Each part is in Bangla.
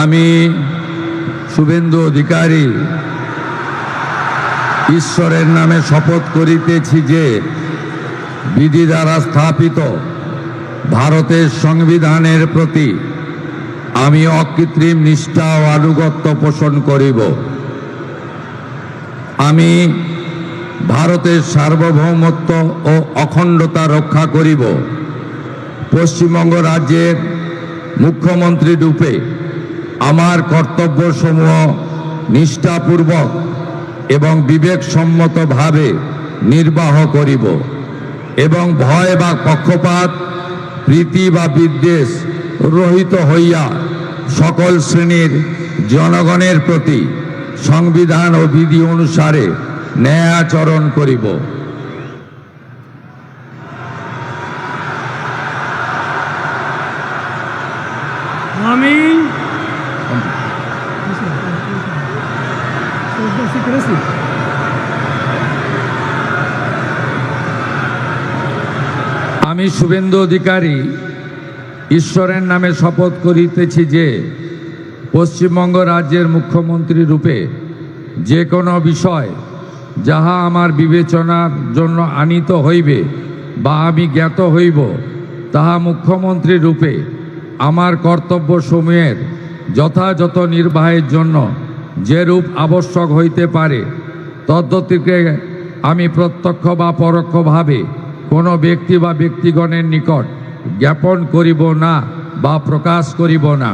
আমি শুভেন্দু অধিকারী ঈশ্বরের নামে শপথ করিতেছি যে বিধি দ্বারা স্থাপিত ভারতের সংবিধানের প্রতি আমি অকৃত্রিম নিষ্ঠা ও আনুগত্য পোষণ করিব। আমি ভারতের সার্বভৌমত্ব ও অখণ্ডতা রক্ষা করিব। পশ্চিমবঙ্গ রাজ্যের মুখ্যমন্ত্রী রূপে আমার কর্তব্যসমূহ নিষ্ঠাপূর্বক এবং বিবেকসম্মতভাবে নির্বাহ করিব এবং ভয় বা পক্ষপাত, প্রীতি বা বিদ্বেষ রহিত হইয়া সকল শ্রেণীর জনগণের প্রতি সংবিধান ও বিধি অনুসারে ন্যায় আচরণ করিব। আমি শুভেন্দু অধিকারী ঈশ্বরের নামে শপথ করিতেছি যে পশ্চিমবঙ্গ রাজ্যের মুখ্যমন্ত্রী রূপে যে কোনো বিষয় যাহা আমার বিবেচনার জন্য আনীত হইবে বা আমি জ্ঞাত হইব, তাহা মুখ্যমন্ত্রী রূপে আমার কর্তব্যসমূহের যথাযথ নির্বাহের জন্য যেরূপ আবশ্যক হইতে পারে তদ্গতিকে আমি প্রত্যক্ষ বা পরোক্ষভাবে কোনো ব্যক্তি বা ব্যক্তিগণের নিকট জ্ঞাপন করিব না বা প্রকাশ করিব না।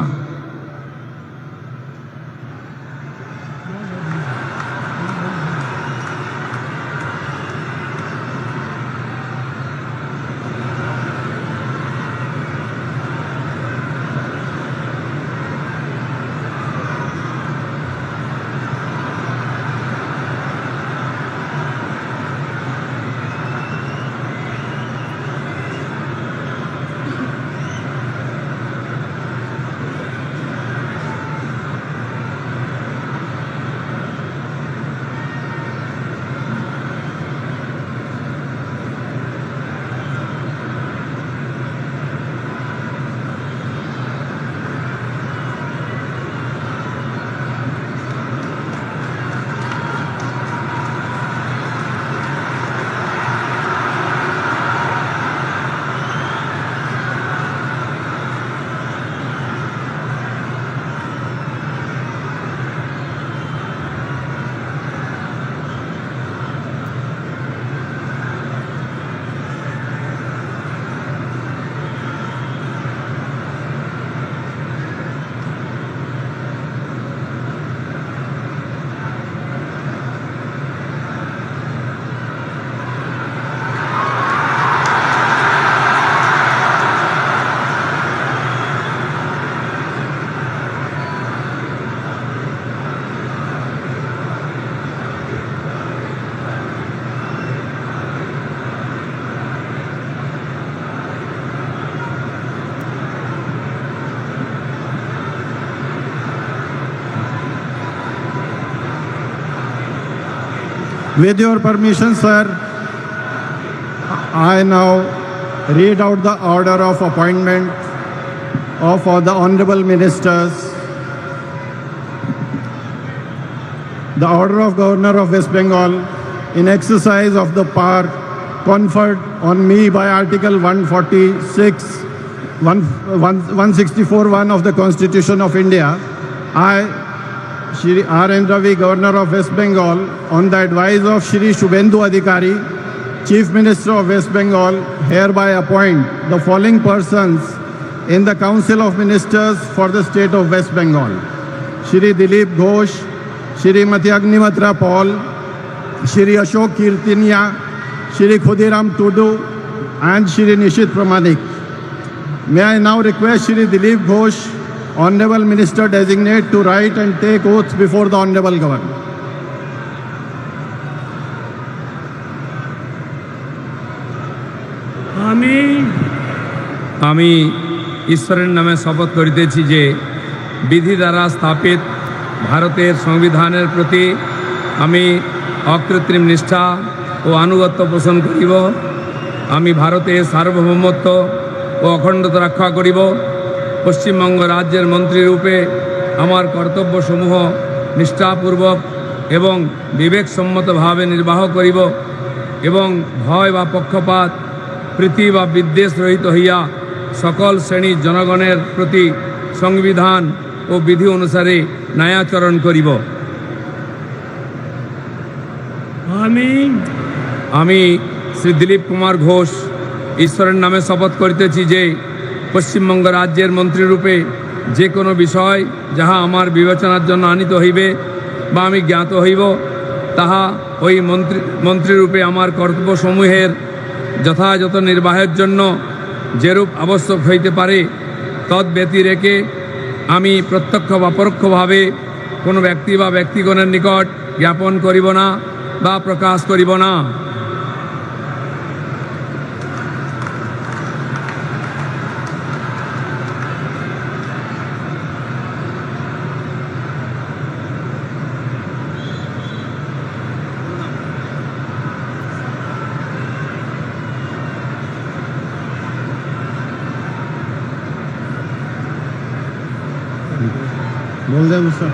With your permission, sir, I now read out the order of appointment of all the honorable ministers. The order of Governor of West Bengal in exercise of the power conferred on me by Article 164(1) of the Constitution of India, I, Shri R.N. Ravi, Governor of West Bengal, on the advice of Shri Shubhendu Adhikari, Chief Minister of West Bengal, hereby appoint the following persons in the Council of Ministers for the State of West Bengal: Shri Dilip Ghosh, Shrimati Agnimatra Paul, Shri Ashok Kirtinia, Shri Khudiram Tudu, and Shri Nishit Pramanik. May I now request Shri Dilip Ghosh, Honorable Minister Designate, to write and take oath before the Honorable Governor. আমি ঈশ্বরের নামে শপথ করিতেছি যে বিধি দ্বারা স্থাপিত ভারতের সংবিধানের প্রতি আমি অকৃত্রিম নিষ্ঠা ও আনুগত্য পোষণ করিব। আমি ভারতের সার্বভৌমত্ব ও অখণ্ডতা রক্ষা করিব। পশ্চিমবঙ্গ রাজ্যের মন্ত্রী রূপে আমার কর্তব্যসমূহ নিষ্ঠাপূর্বক এবং বিবেকসম্মতভাবে নির্বাহ করিব এবং ভয় বা পক্ষপাত প্রীতি বা বিদ্বেষ রহিত হইয়া সকল শ্রেণীর জনগণের প্রতি সংবিধান ও বিধি অনুসারে ন্যায়াচরণ করিব। আমি শ্রী দিলীপ কুমার ঘোষ ঈশ্বরের নামে শপথ করিতেছি যে পশ্চিমবঙ্গ রাজ্যের মন্ত্রীরূপে যে কোনো বিষয় যাহা আমার বিবেচনার জন্য আনিত হইবে বা আমি জ্ঞাত হইব, তাহা ওই মন্ত্রীরূপে আমার কর্তব্যসমূহের যথাযথ নির্বাহের জন্য যেরূপ আবশ্যক হইতে পারে তদ্ব্যতিরেকে আমি প্রত্যক্ষ বা পরোক্ষভাবে কোনো ব্যক্তি বা ব্যক্তিগণের নিকট জ্ঞাপন করিব না বা প্রকাশ করিব না। बोल दे मुझसे।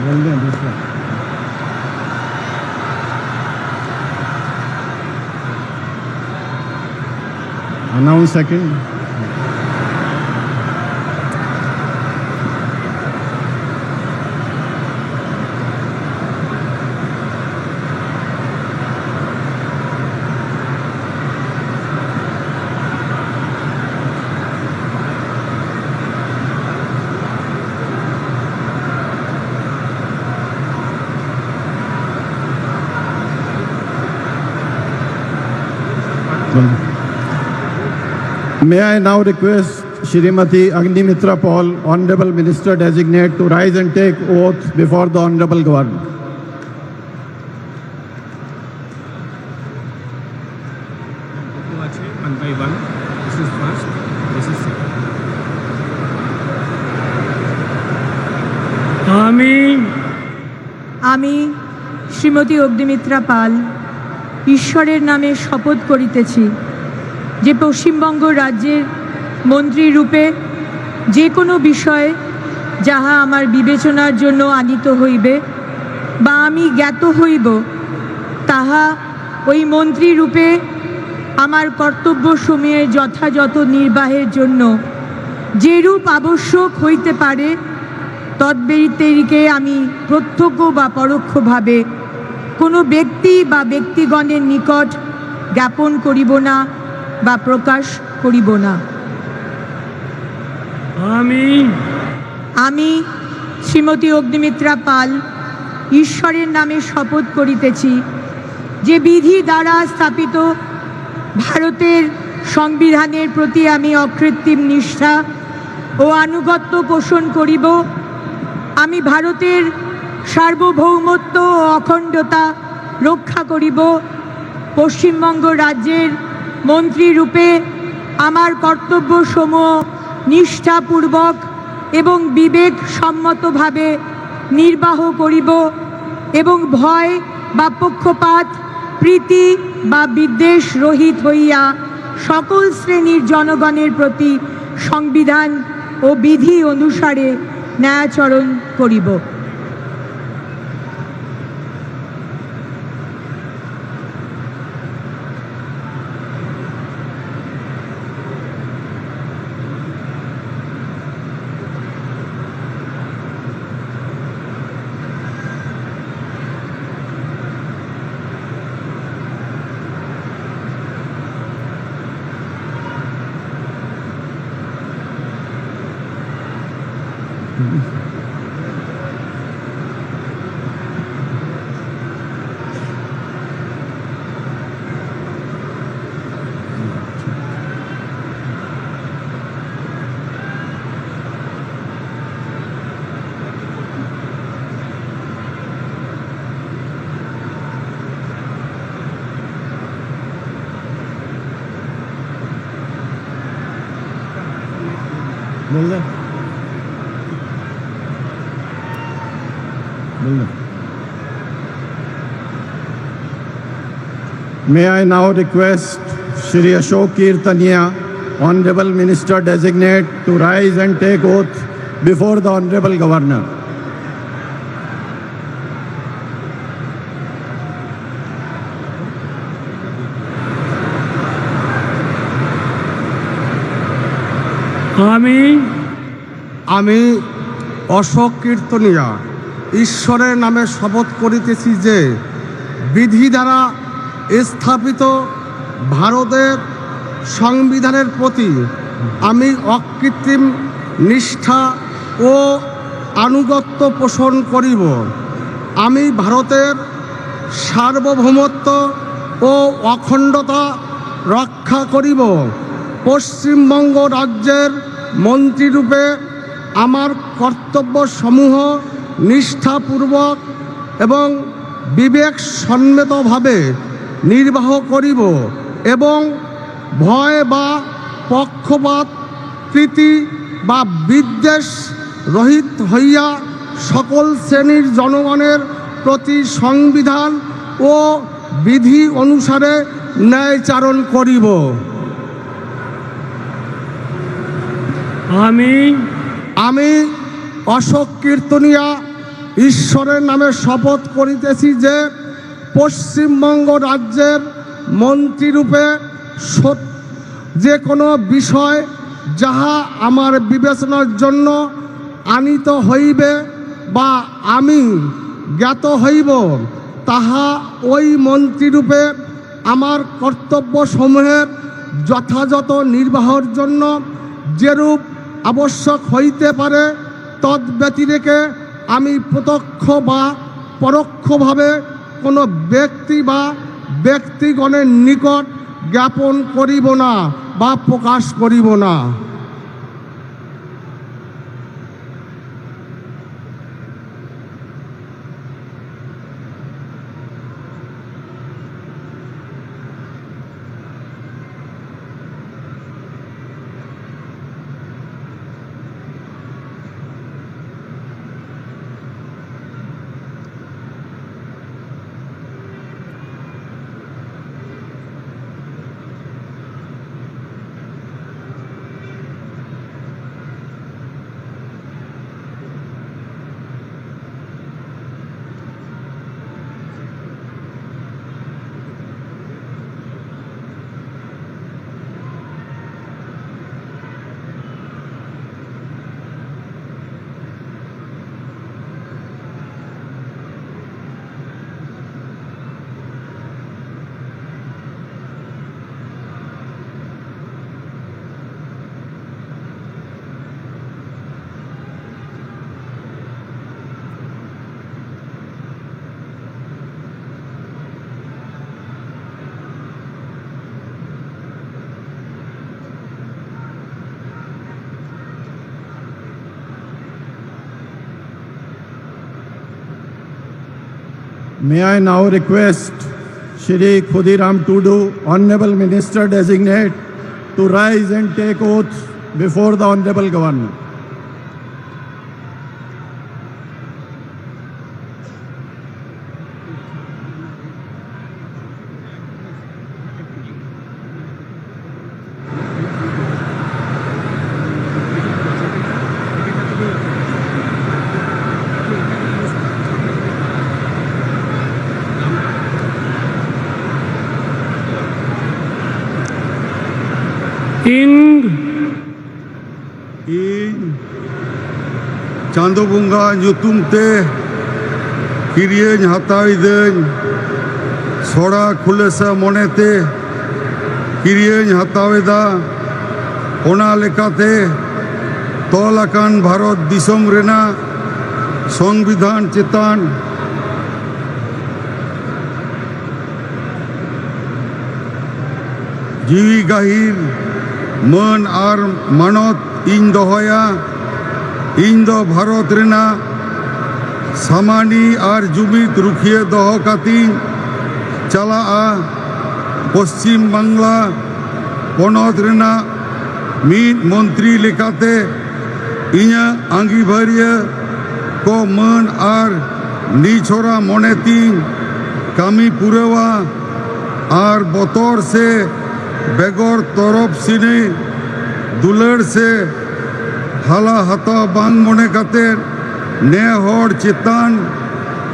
बोल दे दूसरा। Announce second. May I now request Shrimati Agnimitra Paul, Honorable Minister Designate, to rise and take oath before the Honorable Governor. One by one. This is first. This is second. আমি শ্রীমতী অগ্নিমিত্রা পাল ঈশ্বরের নামে শপথ করিতেছি যে পশ্চিমবঙ্গ রাজ্যের মন্ত্রী রূপে যে কোনো বিষয় যাহা আমার বিবেচনার জন্য আনিত হইবে বা আমি জ্ঞাত হইব, তাহা ওই মন্ত্রী রূপে আমার কর্তব্যসমূহের যথাযথ নির্বাহের জন্য যেরূপ আবশ্যক হইতে পারে তদ্ব্যতিরেকে আমি প্রত্যক্ষ বা পরোক্ষভাবে কোনো ব্যক্তি বা ব্যক্তিগণের নিকট জ্ঞাপন করিব না বা প্রকাশ করিব না। আমি শ্রীমতী অগ্নিমিত্রা পাল ঈশ্বরের নামে শপথ করিতেছি যে বিধি দ্বারা স্থাপিত ভারতের সংবিধানের প্রতি আমি অকৃত্রিম নিষ্ঠা ও আনুগত্য পোষণ করিব। আমি ভারতের সার্বভৌমত্ব ও অখণ্ডতা রক্ষা করিব। পশ্চিমবঙ্গ রাজ্যের মন্ত্রী রূপে আমার কর্তব্যসমূহ নিষ্ঠাপূর্বক এবং বিবেকসম্মতভাবে নির্বাহ করিব এবং ভয় বা পক্ষপাত প্রীতি বা বিদ্বেষ রহিত হইয়া সকল শ্রেণীর জনগণের প্রতি সংবিধান ও বিধি অনুসারে ন্যায়াচরণ করিব। बोल दे बोल दे May I now request Shri Ashok Kirtaniya, Honorable Minister Designate, to rise and take oath before the Honorable Governor. আমি অশোক কীর্তনিয়া ঈশ্বরের নামে শপথ করিতেছি যে বিধি দ্বারা স্থাপিত ভারতের সংবিধানের প্রতি আমি অকৃত্রিম নিষ্ঠা ও আনুগত্য পোষণ করিব। আমি ভারতের সার্বভৌমত্ব ও অখণ্ডতা রক্ষা করিব। পশ্চিমবঙ্গ রাজ্যের মন্ত্রীরূপে আমার কর্তব্যসমূহ নিষ্ঠাপূর্বক এবং বিবেকসম্মতভাবে নির্বাহ করিব এবং ভয় বা পক্ষপাত প্রীতি বা বিদ্বেষ রহিত হইয়া সকল শ্রেণীর জনগণের প্রতি সংবিধান ও বিধি অনুসারে ন্যায়চারণ করিব। আমি অশোক কীর্তনিয়া ঈশ্বরের নামে শপথ করিতেছি যে পশ্চিমবঙ্গ রাজ্যের মন্ত্রীরূপে যে কোনো বিষয় যাহা আমার বিবেচনার জন্য আনিত হইবে বা আমি জ্ঞাত হইব, তাহা ওই মন্ত্রীরূপে আমার কর্তব্যসমূহের যথাযথ নির্বাহের জন্য যেরূপ আবশ্যক হইতে পারে তদ্ব্যতিরেকে আমি প্রত্যক্ষ বা পরোক্ষভাবে কোনো ব্যক্তি বা ব্যক্তিগণের নিকট জ্ঞাপন করিব না বা প্রকাশ করিব না। May I now request Shri Khudiram Tudu, Honorable Minister Designate, to rise and take oath before the Honorable Governor. ᱤᱧ ᱪᱟᱸᱫᱳ ᱵᱚᱸᱜᱟ ᱧᱩᱛᱩᱢ ᱛᱮ ᱠᱤᱨᱤᱭᱟᱹᱧ ᱦᱟᱛᱟᱣᱤᱫᱟᱹᱧ ᱥᱚᱲᱟ ᱠᱷᱩᱞᱟᱹᱥᱟ ᱢᱚᱱᱮᱛᱮ ᱠᱤᱨᱤᱭᱟᱹᱧ ᱦᱟᱛᱟᱣᱮᱫᱟ ᱚᱱᱟ ᱞᱮᱠᱟᱛᱮ तौल आकान भारत दिसम रेना संविधान चेतान जीवी गाहिर मन आर मानत इन दोहया इन दो भारत रेना सामानी आर जुमित रुखिए दोह काती चला पश्चिम बांगला पनत रेना मीत मंत्री लेकाते इया आंगीभारिया को मन आर निछोरा मनेती कामी पुरेवा आर बतर से बेगर तरफ सिने दुलड़ से हाला हता बांग मने काते ने हर चेतान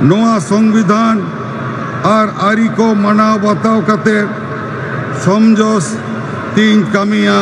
नोआ संविधान आर आरी को मानाव बाताव काते समझोस तीन कामिया।